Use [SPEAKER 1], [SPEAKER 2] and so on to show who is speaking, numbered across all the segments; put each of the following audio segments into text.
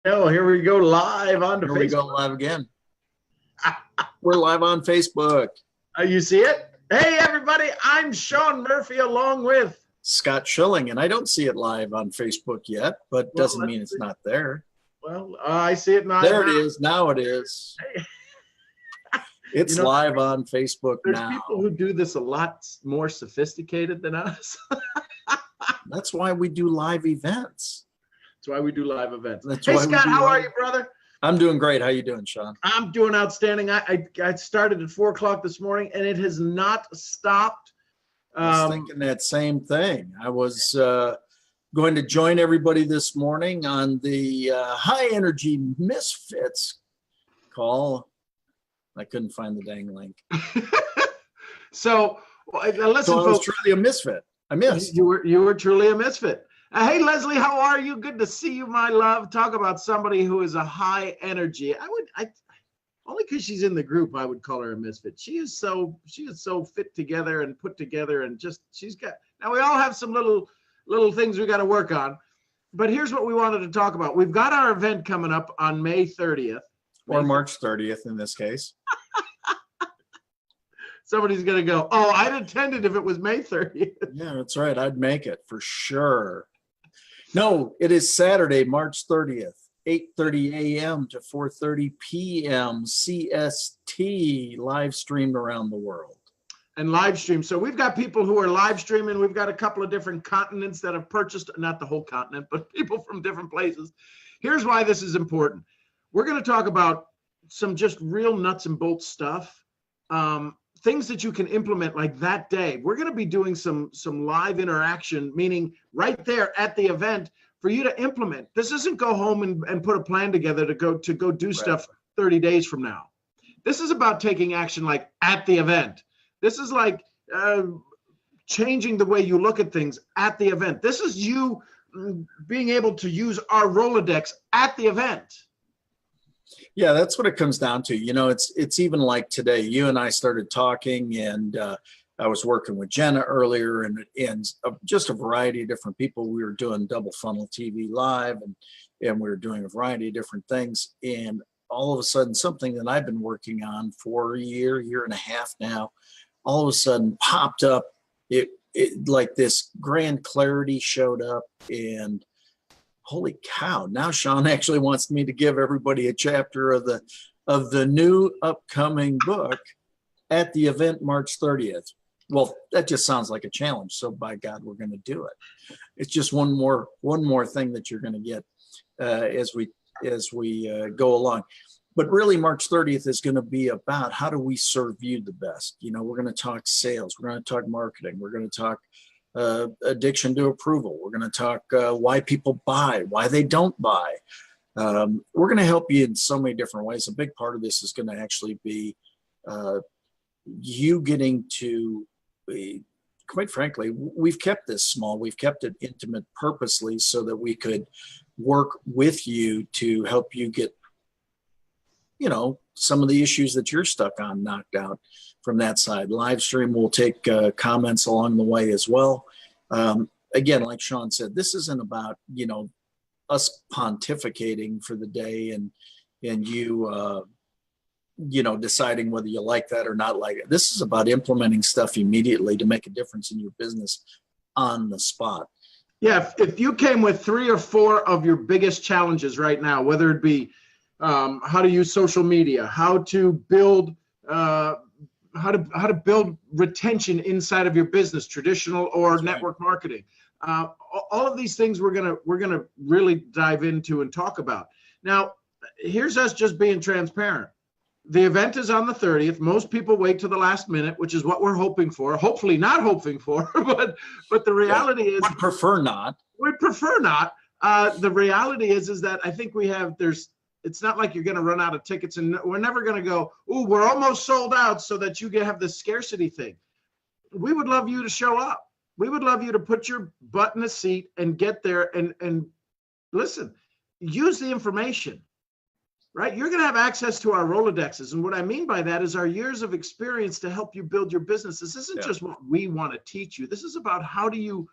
[SPEAKER 1] Oh, here we go live on
[SPEAKER 2] Here we go live again. We're live on Facebook.
[SPEAKER 1] You see it? Hey, everybody, I'm Sean Murphy along with
[SPEAKER 2] Scott Schilling, and I don't see it live on Facebook yet, but doesn't mean it's not there.
[SPEAKER 1] Well, I see it now.
[SPEAKER 2] There it is. Now it is. It's live on Facebook
[SPEAKER 1] there's
[SPEAKER 2] now.
[SPEAKER 1] There's people who do this a lot more sophisticated than us.
[SPEAKER 2] That's why we do live events.
[SPEAKER 1] That's why we do live events.
[SPEAKER 2] Hey,
[SPEAKER 1] Scott, how are you, brother?
[SPEAKER 2] I'm doing great. How you doing, Sean?
[SPEAKER 1] I'm doing outstanding. I started at 4 o'clock this morning, and it has not stopped.
[SPEAKER 2] I was thinking that same thing. I was going to join everybody this morning on the High Energy Misfits call. I couldn't find the dang link.
[SPEAKER 1] So listen,
[SPEAKER 2] so I was
[SPEAKER 1] folks,
[SPEAKER 2] truly a misfit. I missed.
[SPEAKER 1] You were truly a misfit. Hey, Leslie, how are you? Good to see you, my love. Talk about somebody who is a high energy. Only because she's in the group, I would call her a misfit. She is so fit together and put together, and just now we all have some little things we got to work on. But here's what we wanted to talk about. We've got our event coming up on May 30th.
[SPEAKER 2] Or March 30th in this case.
[SPEAKER 1] Somebody's going to go, oh, I'd attended if it was May 30th.
[SPEAKER 2] Yeah, that's right. I'd make it for sure. No, it is Saturday, March 30th, 8:30 a.m. to 4:30 p.m. CST, live streamed around the world.
[SPEAKER 1] And live stream. So we've got people who are live streaming. We've got a couple of different continents that have purchased, not the whole continent, but people from different places. Here's why this is important. We're going to talk about some just real nuts and bolts stuff. Things that you can implement like that day. We're going to be doing some live interaction, meaning right there at the event for you to implement. This isn't go home and put a plan together to go do stuff 30 days from now. This is about taking action like at the event. This is like changing the way you look at things at the event. This is you being able to use our Rolodex at the event.
[SPEAKER 2] Yeah, that's what it comes down to. You know, it's even like today, you and I started talking, and I was working with Jenna earlier, and just a variety of different people. We were doing Double Funnel TV live, and we were doing a variety of different things. And all of a sudden, something that I've been working on for a year and a half now, all of a sudden popped up. It like this grand clarity showed up, and holy cow, now Sean actually wants me to give everybody a chapter of the new upcoming book at the event March 30th. Well, that just sounds like a challenge. So by God, we're going to do it. It's just one more thing that you're going to get as we go along. But really, March 30th is going to be about how do we serve you the best. You know, we're going to talk sales. We're going to talk marketing. We're going to talk addiction to approval. We're going to talk why people buy, why they don't buy. We're going to help you in so many different ways. A big part of this is going to actually be you getting to, quite frankly, we've kept this small. We've kept it intimate purposely so that we could work with you to help you get, you know, some of the issues that you're stuck on knocked out from that side. Live stream will take comments along the way as well. Again, like Sean said, this isn't about, you know, us pontificating for the day and you, you know, deciding whether you like that or not like it. This is about implementing stuff immediately to make a difference in your business on the spot.
[SPEAKER 1] Yeah, if you came with 3 or 4 of your biggest challenges right now, whether it be how to use social media, how to build how to build retention inside of your business, traditional or network marketing. All of these things we're gonna really dive into and talk about. Now, here's us just being transparent. The event is on the 30th. Most people wait to the last minute, which is what we're hoping for. Hopefully not hoping for, but the reality is
[SPEAKER 2] we'd prefer not.
[SPEAKER 1] We'd prefer not. The reality is that I think it's not like you're going to run out of tickets, and we're never going to go, ooh, we're almost sold out, so that you can have this scarcity thing. We would love you to show up. We would love you to put your butt in a seat and get there and listen, use the information, right? You're going to have access to our Rolodexes. And what I mean by that is our years of experience to help you build your business. This isn't just what we want to teach you. This is about how do you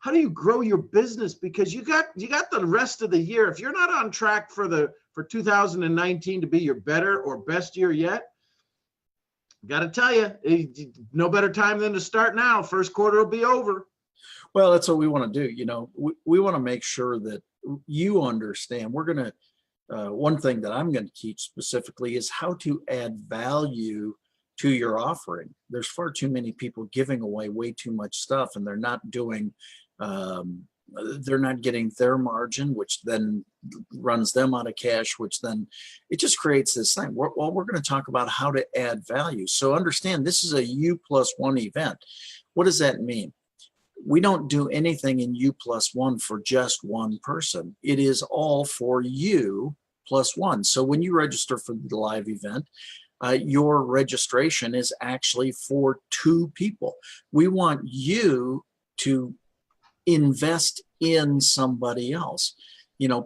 [SPEAKER 1] how do you grow your business? Because you got the rest of the year. If you're not on track for 2019 to be your better or best year yet, got to tell you, no better time than to start now. First quarter will be over.
[SPEAKER 2] Well, that's what we want to do. We want to make sure that you understand. We're going to, one thing that I'm going to teach specifically is how to add value to your offering. There's far too many people giving away way too much stuff, and they're not getting their margin, which then runs them out of cash, which then it just creates this thing. We're going to talk about how to add value. So understand, this is a U+1 event. What does that mean? We don't do anything in U+1 for just one person. It is all for U+1. So when you register for the live event, your registration is actually for 2 people. We want you to invest in somebody else,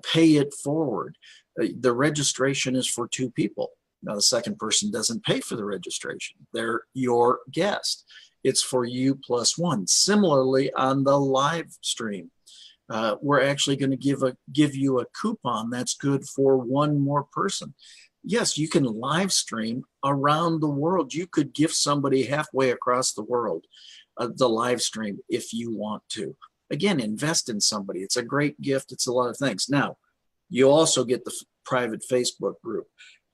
[SPEAKER 2] pay it forward. The registration is for 2 people. Now, the second person doesn't pay for the registration. They're your guest. It's for U+1. Similarly, on the live stream, we're actually going to give you a coupon that's good for 1 more person. Yes, you can live stream around the world. You could gift somebody halfway across the world the live stream if you want to. Again, invest in somebody. It's a great gift. It's a lot of things. Now, you also get the private Facebook group.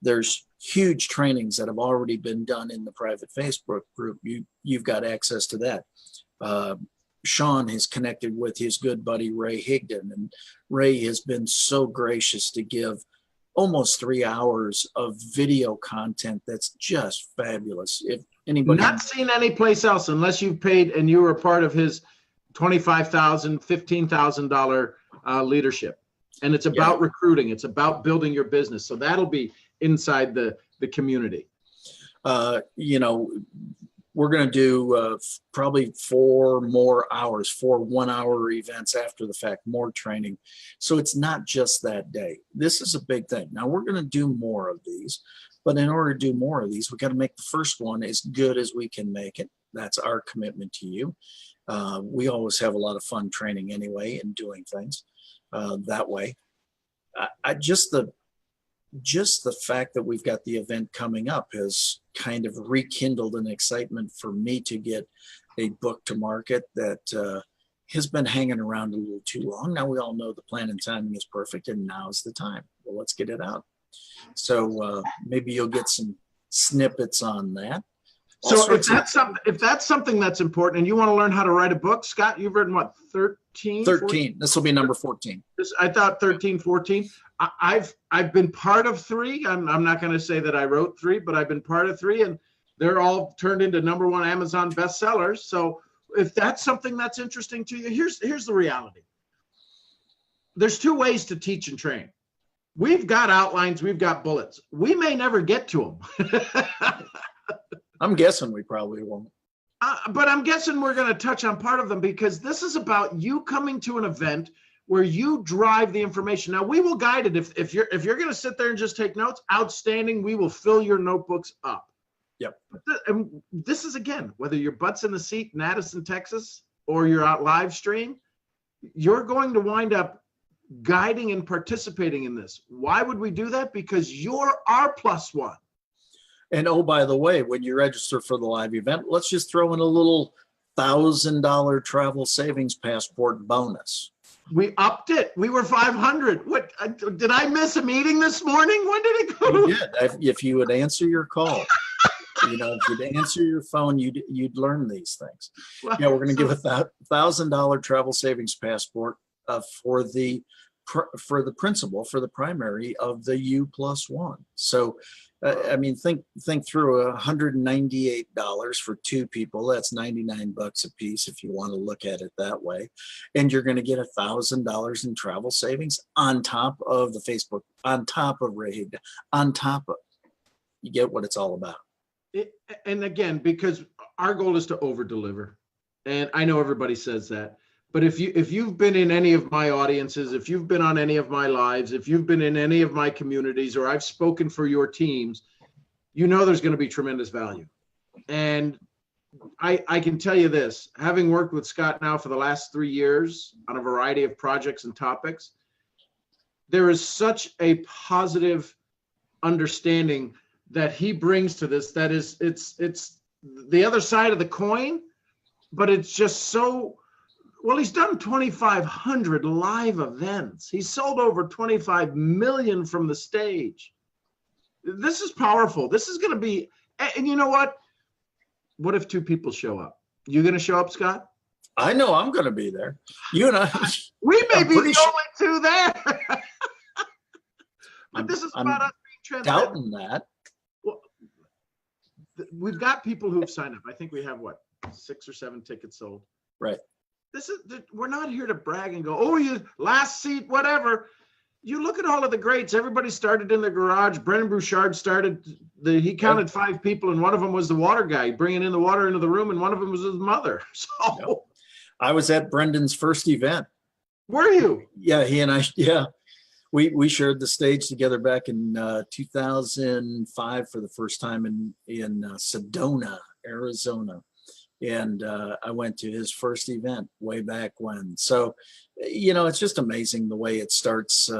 [SPEAKER 2] There's huge trainings that have already been done in the private Facebook group. You've got access to that. Sean has connected with his good buddy, Ray Higdon, and Ray has been so gracious to give almost 3 hours of video content that's just fabulous. If anybody
[SPEAKER 1] not seen any place else unless you've paid and you were a part of his $25,000, $15,000 leadership. And it's about recruiting. It's about building your business. So that'll be inside the community. We're going to do probably 4 more hours, 4 one-hour events after the fact, more training. So it's not just that day. This is a big thing. Now, we're going to do more of these, but in order to do more of these, we got to make the first one as good as we can make it. That's our commitment to you. We always have a lot of fun training anyway and doing things that way. Just the fact that we've got the event coming up has kind of rekindled an excitement for me to get a book to market that has been hanging around a little too long. Now we all know the plan and timing is perfect, and now's the time. Well, let's get it out. So maybe you'll get some snippets on that. So if that's something that's important and you want to learn how to write a book, Scott, you've written what, 13?
[SPEAKER 2] 13. This will be number 14.
[SPEAKER 1] I thought 13, 14. I've been part of 3. I'm not going to say that I wrote 3, but I've been part of 3, and they're all turned into #1 Amazon bestsellers. So if that's something that's interesting to you, here's the reality. There's 2 ways to teach and train. We've got outlines, we've got bullets. We may never get to them.
[SPEAKER 2] I'm guessing we probably won't.
[SPEAKER 1] But I'm guessing we're going to touch on part of them, because this is about you coming to an event where you drive the information. Now, we will guide it. If you're going to sit there and just take notes, outstanding. We will fill your notebooks up.
[SPEAKER 2] Yep.
[SPEAKER 1] And this is, again, whether your butt's in the seat in Addison, Texas, or you're out live stream, you're going to wind up guiding and participating in this. Why would we do that? Because you're our +1.
[SPEAKER 2] And oh, by the way, when you register for the live event, let's just throw in a little $1,000 travel savings passport bonus.
[SPEAKER 1] We upped it. We were 500. What did I miss a meeting this morning? When did it go?
[SPEAKER 2] You did. If you would answer your call, if you'd answer your phone, you'd learn these things. Well, we're going to give a $1,000 travel savings passport for the principal, for the primary of the U+1. So, think through $198 for 2 people. That's $99 a piece if you want to look at it that way. And you're going to get $1,000 in travel savings on top of the Facebook, on top of Raid, on top of, you get what it's all about.
[SPEAKER 1] And again, because our goal is to over deliver. And I know everybody says that. But if you've been in any of my audiences, if you've been on any of my lives, if you've been in any of my communities, or I've spoken for your teams, there's going to be tremendous value. And I can tell you this, having worked with Scott now for the last 3 years on a variety of projects and topics, there is such a positive understanding that he brings to this that is, it's the other side of the coin, but it's just so, well, he's done 2,500 live events. He's sold over 25 million from the stage. This is powerful. This is going to be, and you know what? What if 2 people show up? You going to show up, Scott?
[SPEAKER 2] I know I'm going to be there. You and I.
[SPEAKER 1] We may
[SPEAKER 2] I'm
[SPEAKER 1] be
[SPEAKER 2] pretty
[SPEAKER 1] the
[SPEAKER 2] sure-
[SPEAKER 1] only 2 there. But this is
[SPEAKER 2] I'm
[SPEAKER 1] about us being transparent.
[SPEAKER 2] doubting that.
[SPEAKER 1] Well, we've got people who've signed up. I think we have what, 6 or 7 tickets sold.
[SPEAKER 2] Right.
[SPEAKER 1] This is, we're not here to brag and go, oh, you last seat, whatever. You look at all of the greats. Everybody started in the garage. Brendan Bouchard started. He counted 5 people, and one of them was the water guy, bringing in the water into the room, and one of them was his mother. So,
[SPEAKER 2] I was at Brendan's first event.
[SPEAKER 1] were you?
[SPEAKER 2] Yeah, he and I. Yeah, we shared the stage together back in 2005 for the first time in Sedona, Arizona. And I went to his first event way back when. So, it's just amazing the way it starts.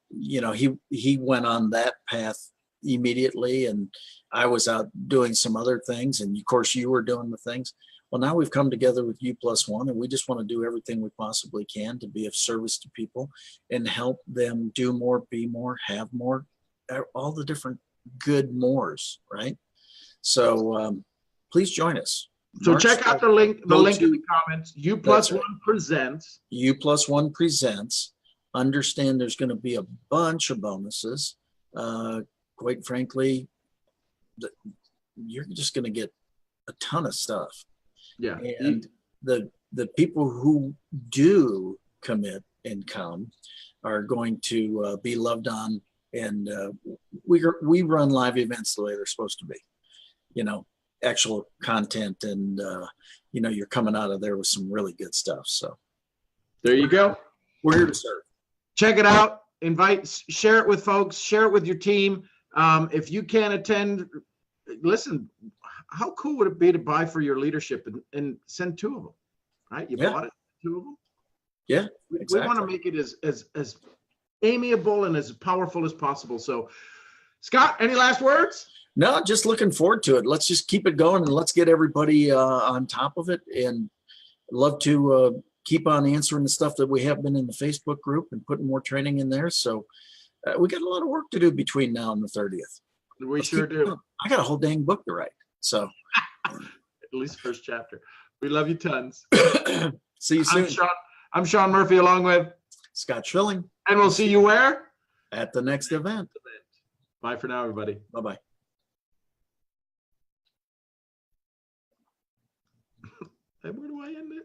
[SPEAKER 2] He went on that path immediately, and I was out doing some other things. And of course, you were doing the things. Well, now we've come together with U+1, and we just want to do everything we possibly can to be of service to people and help them do more, be more, have more, all the different good mores, right? So please join us.
[SPEAKER 1] So check out the link in the comments. U+1
[SPEAKER 2] right.
[SPEAKER 1] presents.
[SPEAKER 2] U+1 presents. Understand there's going to be a bunch of bonuses. Quite frankly, you're just going to get a ton of stuff.
[SPEAKER 1] Yeah.
[SPEAKER 2] And the people who do commit and come are going to be loved on. And we run live events the way they're supposed to be. Actual content, and you're coming out of there with some really good stuff. So
[SPEAKER 1] there you go.
[SPEAKER 2] We're here to serve.
[SPEAKER 1] Check it out. Share it with folks. Share it with your team. If you can't attend, listen. How cool would it be to buy for your leadership and send 2 of them? Right? You bought it, 2 of them.
[SPEAKER 2] Yeah, exactly.
[SPEAKER 1] We want to make it as amiable and as powerful as possible. So, Scott, any last words?
[SPEAKER 2] No, just looking forward to it. Let's just keep it going, and let's get everybody on top of it. And love to keep on answering the stuff that we have been in the Facebook group and putting more training in there. So we got a lot of work to do between now and the 30th.
[SPEAKER 1] Let's sure do.
[SPEAKER 2] I got a whole dang book to write. So
[SPEAKER 1] at least first chapter. We love you tons.
[SPEAKER 2] See you soon.
[SPEAKER 1] I'm Sean Murphy, along with
[SPEAKER 2] Scott Schilling.
[SPEAKER 1] And we'll see you where?
[SPEAKER 2] At the next event.
[SPEAKER 1] Bye for now, everybody.
[SPEAKER 2] Bye-bye.
[SPEAKER 1] Where do I end it?